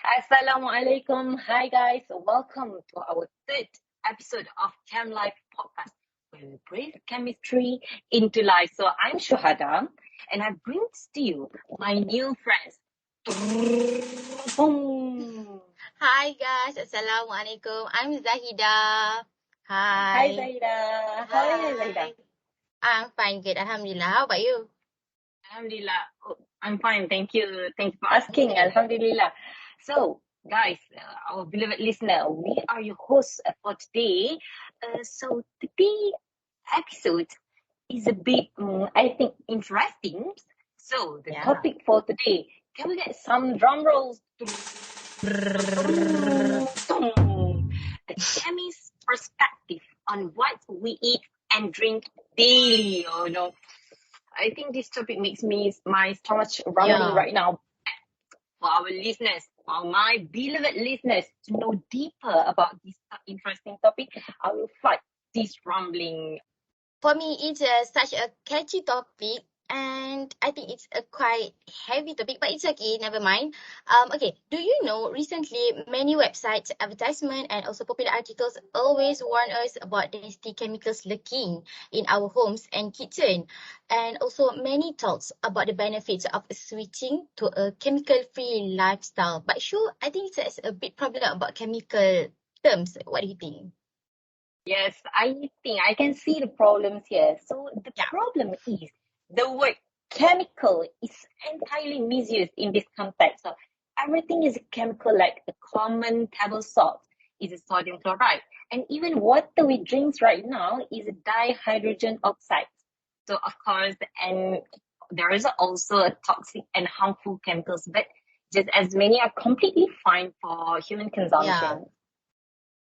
Assalamualaikum. Hi guys, welcome to our third episode of ChemLife Podcast, where we breathe chemistry into life. So I'm Shuhada, and I bring to you my new friends. Boom. Hi guys, Assalamualaikum. I'm Zahida. Hi Hi. Zahida. How are you, Zahida? I'm fine, good. Alhamdulillah. How about you? Alhamdulillah. Oh, I'm fine. Thank you. Thank you for asking. Alhamdulillah. So, guys, our beloved listener, we are your hosts for today. So today episode is a bit, I think, interesting. So the topic for today, can we get some drum rolls? The chemist's perspective on what we eat and drink daily. Oh no. I think this topic makes my stomach rumbling right now. For our listeners, for my beloved listeners, to know deeper about this interesting topic, I will fight this rumbling. For me, it's such a catchy topic, and I think it's a quite heavy topic, but it's okay, never mind. Okay, do you know recently many websites, advertisement, and also popular articles always warn us about nasty chemicals lurking in our homes and kitchen, and also many talks about the benefits of switching to a chemical-free lifestyle. But sure, I think it's a big problem about chemical terms. What do you think? Yes, I think I can see the problems here. So the problem is the word chemical is entirely misused in this context. So everything is a chemical, like a common table salt is a sodium chloride. And even water we drink right now is a dihydrogen oxide. So of course, and there is also a toxic and harmful chemicals, but just as many are completely fine for human consumption.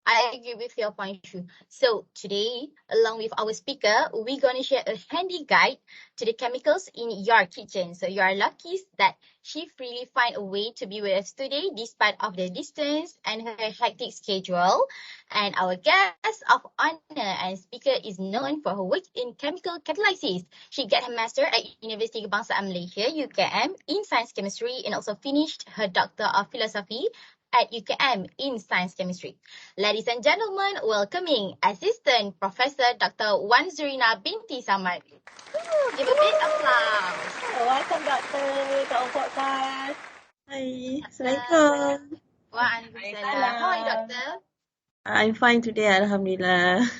I agree with your point, Shu. So today, along with our speaker, we're going to share a handy guide to the chemicals in your kitchen. So you are lucky that she freely find a way to be with us today despite of the distance and her hectic schedule. And our guest of honor and speaker is known for her work in chemical catalysis. She got her master at University Kebangsaan Malaysia, UKM, in science chemistry and also finished her doctor of philosophy at UKM in science chemistry. Ladies and gentlemen, welcoming Assistant Professor Dr. Wan Zurina Binti Samad. Give a big applause. Welcome, Doctor, to our podcast. Hi, Assalamualaikum. Waalaikumsalam. How are you, Doctor? I'm fine today, Alhamdulillah.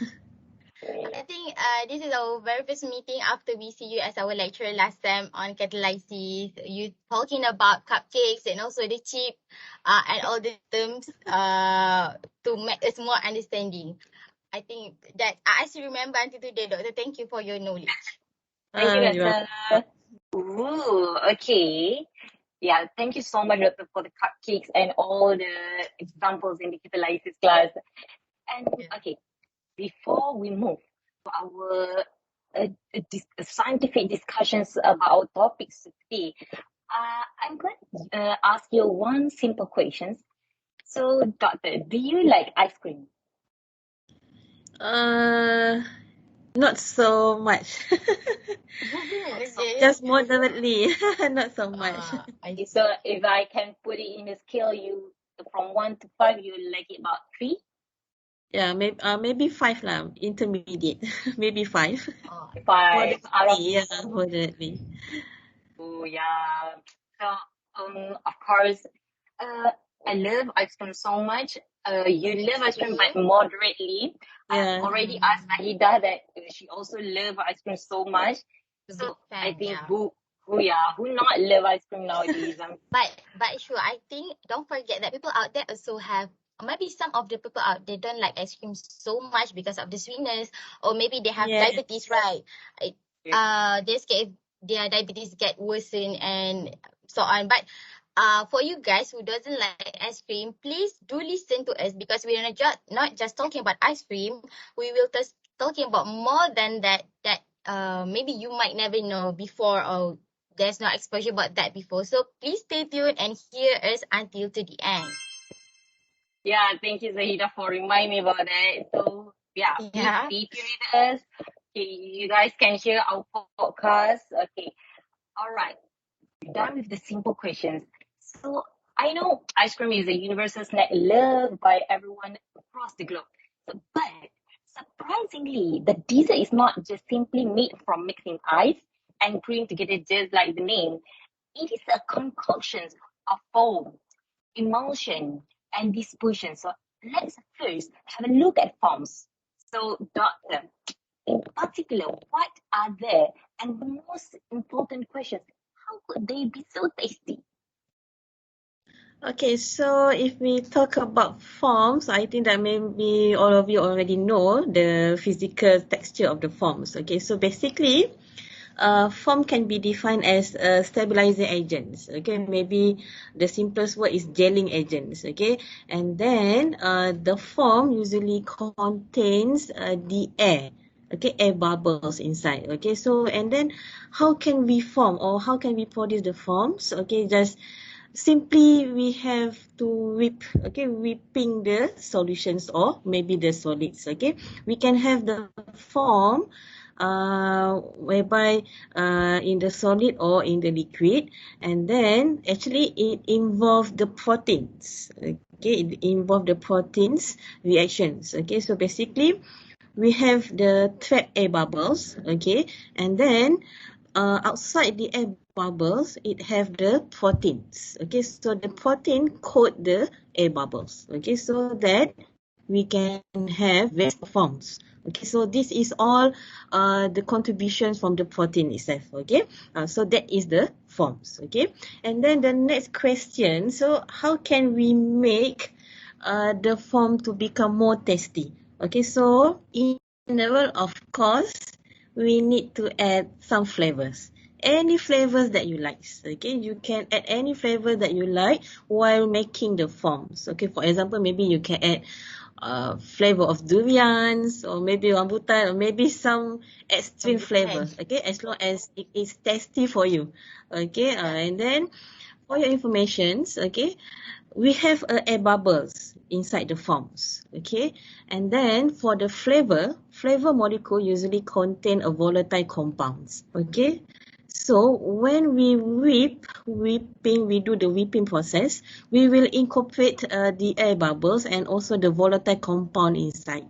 I think this is our very first meeting after we see you as our lecturer last time on catalysis. You talking about cupcakes and also the chip and all the terms to make us more understanding. I think that I still remember until today, Doctor. Thank you for your knowledge. Thank you, Doctor. Ooh, okay. Yeah, thank you so much, Doctor, for the cupcakes and all the examples in the catalysis class. And okay, before we move to our scientific discussions about our topics today, I'm going to ask you one simple question. So, Doctor, do you like ice cream? Not so much. Just moderately, not so much. So, if I can put it in a scale, from 1 to 5, you like it about 3? Yeah, maybe 5 lah, intermediate. Maybe 5. 5 out of moderately. Oh yeah. So of course, I love ice cream so much. You love ice cream, but moderately. Yeah. I've already asked Zahida that she also loves ice cream so much. So I think who not love ice cream nowadays? But sure, I think don't forget that people out there also have. Maybe some of the people out there don't like ice cream so much because of the sweetness, or maybe they have diabetes, right? They scared their diabetes get worsened and so on. But for you guys who doesn't like ice cream, please do listen to us because we are not just talking about ice cream. We will just talking about more than that. Maybe you might never know before, or there's no exposure about that before. So please stay tuned and hear us until to the end. Yeah, thank you, Zahida, for reminding me about that. So, please stay tuned with us. Okay, you guys can share our podcast. Okay, all right. done with the simple questions. So I know ice cream is a universal snack loved by everyone across the globe. But surprisingly, the dessert is not just simply made from mixing ice and cream together just like the name. It is a concoction of foam, emulsion, and dispersion. So let's first have a look at forms. So, doctor, in particular, what are there? And the most important question, how could they be so tasty? Okay, so if we talk about forms, I think that maybe all of you already know the physical texture of the forms. Okay, so basically, form can be defined as stabilizing agents. Okay, maybe the simplest word is gelling agents. Okay, and then the form usually contains the air. Okay, air bubbles inside. Okay, so and then how can we form or how can we produce the forms? Okay, just simply we have to whip, okay, whipping the solutions or maybe the solids. Okay, we can have the form whereby in the solid or in the liquid, and then actually it involves the proteins. Okay, it involves the proteins reactions. Okay, so basically we have the trapped air bubbles. Okay, and then outside the air bubbles, it have the proteins. Okay, so the protein coat the air bubbles. Okay, so that we can have various forms. Okay, so this is all the contributions from the protein itself. Okay, so that is the forms. Okay, and then the next question. So how can we make the form to become more tasty? Okay, so in general, of course, we need to add some flavors. Any flavors that you like. Okay, you can add any flavor that you like while making the forms. Okay, for example, maybe you can add flavor of durians or maybe rambutan or maybe some extreme flavor. Okay, as long as it is tasty for you. Okay, and then for your informations, okay, we have air bubbles inside the forms. Okay, and then for the flavor molecule usually contain a volatile compounds. Okay, so when we we do the whipping process, we will incorporate the air bubbles and also the volatile compound inside.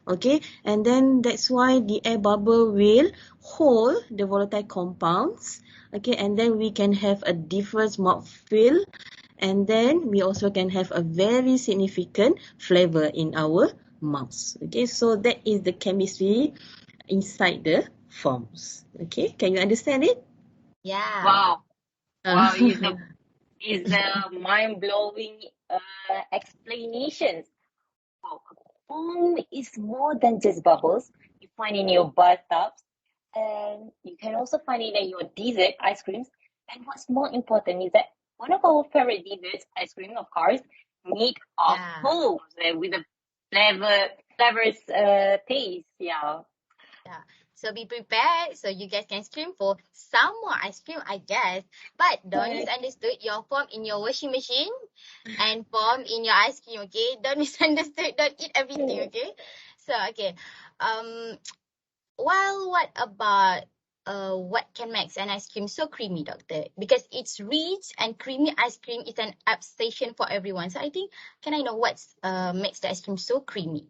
Okay, and then that's why the air bubble will hold the volatile compounds. Okay, and then we can have a different mouthfeel, and then we also can have a very significant flavor in our mouths. Okay, so that is the chemistry inside the forms. Okay, can you understand it? Yeah. Wow, Uh, wow, is the mind blowing explanations. Wow, foam is more than just bubbles you find in your bathtubs, and you can also find it in your dessert ice creams. And what's more important is that one of our favorite desserts, ice cream, of course, made of Yeah. foam with a flavors taste. Yeah. Yeah. So be prepared so you guys can scream for some more ice cream, I guess. But don't Right. misunderstood your form in your washing machine and form in your ice cream, okay? Don't misunderstood. Don't eat everything, okay? So okay. Um well, what about what can make an ice cream so creamy, doctor? Because it's rich and creamy ice cream is an obsession for everyone. So I think can I know what's makes the ice cream so creamy?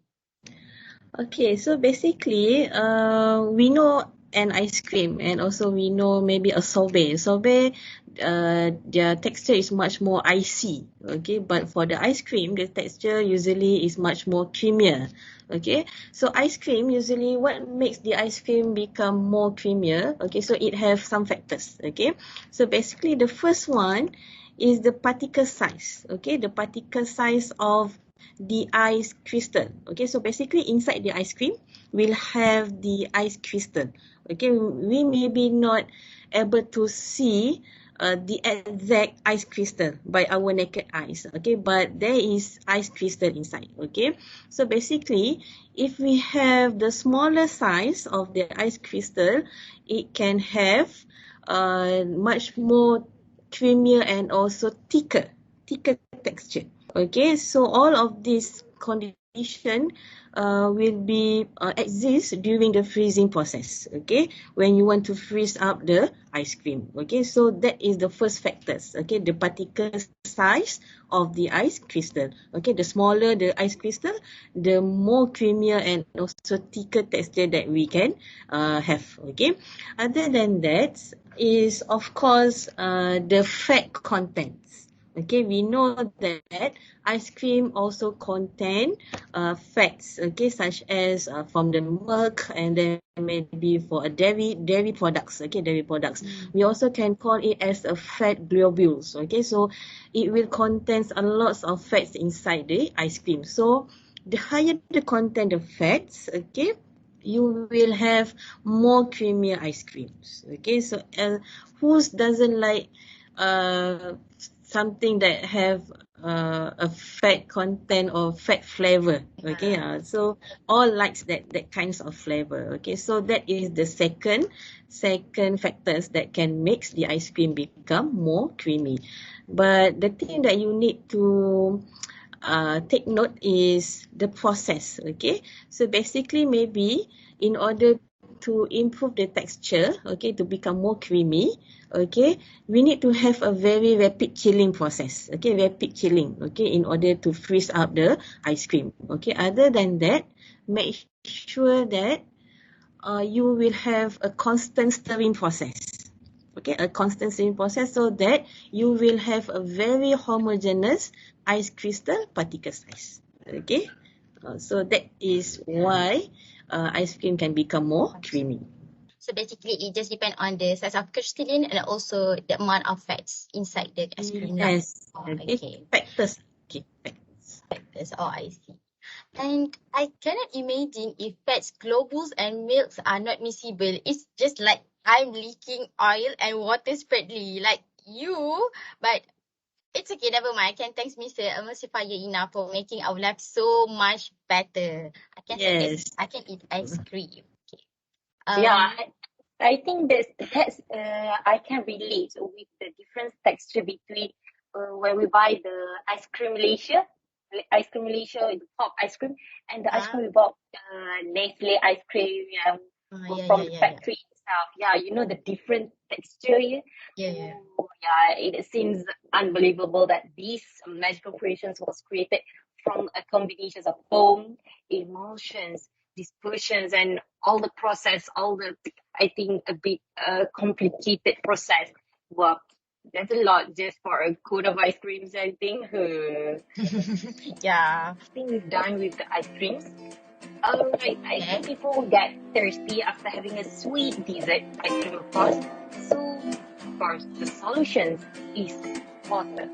Okay, so basically, we know an ice cream and also we know maybe a sorbet. Sorbet, their texture is much more icy. Okay, but for the ice cream, the texture usually is much more creamier. Okay, so ice cream usually what makes the ice cream become more creamier? Okay, so it have some factors. Okay, so basically the first one is the particle size. Okay, the particle size of the ice crystal. Okay, so basically inside the ice cream, we'll have the ice crystal. Okay, we may be not able to see the exact ice crystal by our naked eyes. Okay, but there is ice crystal inside. Okay, so basically, if we have the smaller size of the ice crystal, it can have much more creamier and also thicker texture. Okay, so all of these conditions condition will be exist during the freezing process. Okay, when you want to freeze up the ice cream. Okay, so that is the first factors. Okay, the particle size of the ice crystal. Okay, the smaller the ice crystal, the more creamier and also thicker texture that we can have. Okay, other than that is of course the fat contents. Okay, we know that ice cream also contain fats, okay, such as from the milk, and then maybe for a dairy products, okay, dairy products. We also can call it as a fat globules, okay, so it will contain a lot of fats inside the ice cream. So the higher the content of fats, okay, you will have more creamier ice creams. Okay, so who doesn't like uh, something that have a fat content or fat flavor? Okay, so all likes that kinds of flavor. Okay, so that is the second factors that can make the ice cream become more creamy. But the thing that you need to take note is the process. Okay, so basically maybe in order to improve the texture, okay, to become more creamy, okay, we need to have a very rapid chilling process. Okay, rapid chilling, okay, in order to freeze up the ice cream. Okay, other than that, make sure that you will have a constant stirring process. Okay, a constant stirring process, so that you will have a very homogeneous ice crystal particle size. Okay, so that is why ice cream can become more creamy. So basically, it just depends on the size of crystalline and also the amount of fats inside the ice cream. Yes, okay, Okay. factors. Okay, factors. Factors. Oh, I see. And I cannot imagine if fats, globules, and milks are not miscible. It's just like I'm leaking oil and water spreadly, like you. But it's okay, never mind. I can thanks Mr. Emulsifier enough for making our life so much better. I can say this. Yes. I can eat ice cream. Okay. Yeah, I think that's I can relate with the different texture between when we buy the ice cream Malaysia, the pop ice cream, and the ice cream we bought Nestle ice cream from the Yeah. factory itself. Yeah, you know the different texture here. Yeah. Oh, yeah, it seems unbelievable that these magical creations was created from a combination of foam, emulsions, dispersions, and all the process, I think, a bit complicated process. Well, that's a lot just for a cone of ice creams, I think. Yeah. I think we're done with the ice creams. I Okay. think people will get thirsty after having a sweet dessert ice cream, of course. So, of course, the solution is water.